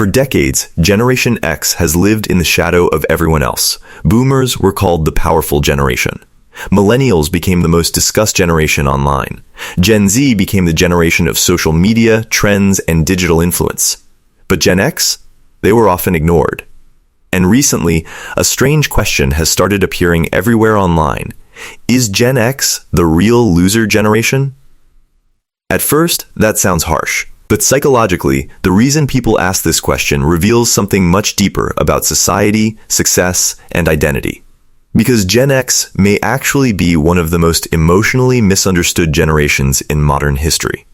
For decades, Generation X has lived in the shadow of everyone else. Boomers were called the powerful generation. Millennials became the most discussed generation online. Gen Z became the generation of social media, trends, and digital influence. But Gen X? They were often ignored. And recently, a strange question has started appearing everywhere online. Is Gen X the real loser generation? At first, that sounds harsh. But psychologically, the reason people ask this question reveals something much deeper about society, success, and identity. Because Gen X may actually be one of the most emotionally misunderstood generations in modern history.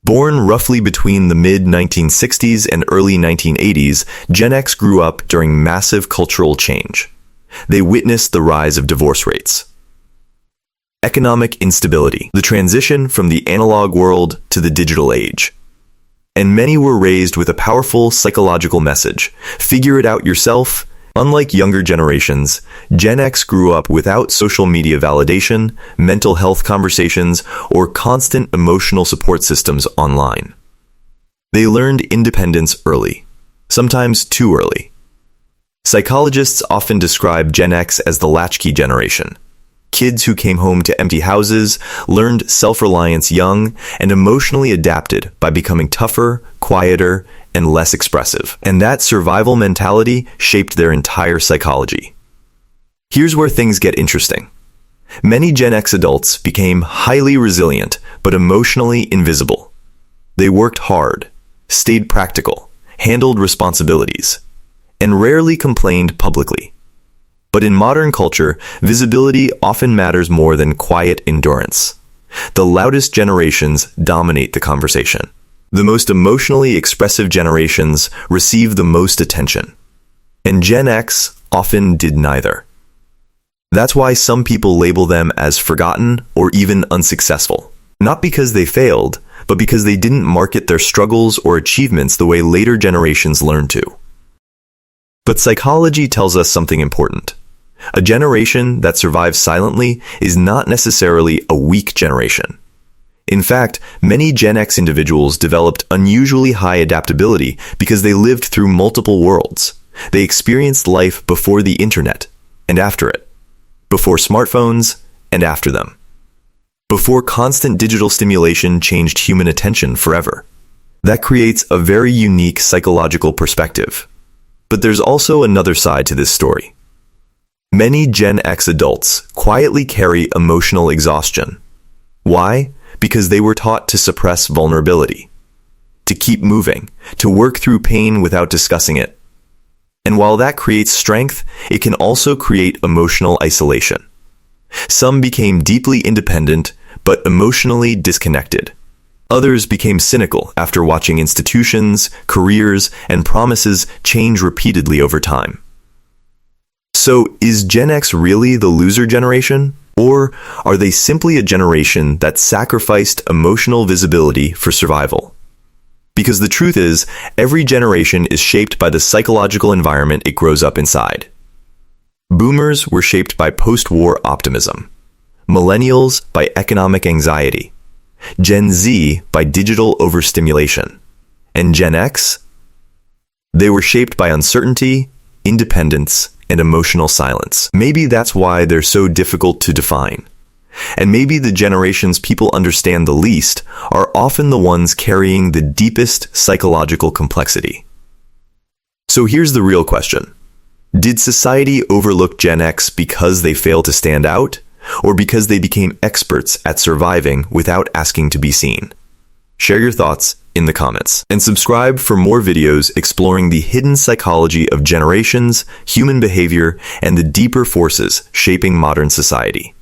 Born roughly between the mid-1960s and early 1980s, Gen X grew up during massive cultural change. They witnessed the rise of divorce rates, economic instability, the transition from the analog world to the digital age. And many were raised with a powerful psychological message: figure it out yourself. Unlike younger generations, Gen X grew up without social media validation, mental health conversations, or constant emotional support systems online. They learned independence early, sometimes too early. Psychologists often describe Gen X as the latchkey generation. Kids who came home to empty houses, learned self-reliance young, and emotionally adapted by becoming tougher, quieter, and less expressive. And that survival mentality shaped their entire psychology. Here's where things get interesting. Many Gen X adults became highly resilient, but emotionally invisible. They worked hard, stayed practical, handled responsibilities, and rarely complained publicly. But in modern culture, visibility often matters more than quiet endurance. The loudest generations dominate the conversation. The most emotionally expressive generations receive the most attention. And Gen X often did neither. That's why some people label them as forgotten or even unsuccessful. Not because they failed, but because they didn't market their struggles or achievements the way later generations learned to. But psychology tells us something important. A generation that survives silently is not necessarily a weak generation. In fact, many Gen X individuals developed unusually high adaptability because they lived through multiple worlds. They experienced life before the internet and after it, before smartphones and after them, before constant digital stimulation changed human attention forever. That creates a very unique psychological perspective. But there's also another side to this story. Many Gen X adults quietly carry emotional exhaustion. Why? Because they were taught to suppress vulnerability, to keep moving, to work through pain without discussing it. And while that creates strength, it can also create emotional isolation. Some became deeply independent, but emotionally disconnected. Others became cynical after watching institutions, careers, and promises change repeatedly over time. So, is Gen X really the loser generation? Or are they simply a generation that sacrificed emotional visibility for survival? Because the truth is, every generation is shaped by the psychological environment it grows up inside. Boomers were shaped by post-war optimism. Millennials by economic anxiety. Gen Z by digital overstimulation. And Gen X? They were shaped by uncertainty, independence, and emotional silence. Maybe that's why they're so difficult to define. And maybe the generations people understand the least are often the ones carrying the deepest psychological complexity. So here's the real question. Did society overlook Gen X because they failed to stand out, or because they became experts at surviving without asking to be seen? Share your thoughts in the comments, and subscribe for more videos exploring the hidden psychology of generations, human behavior, and the deeper forces shaping modern society.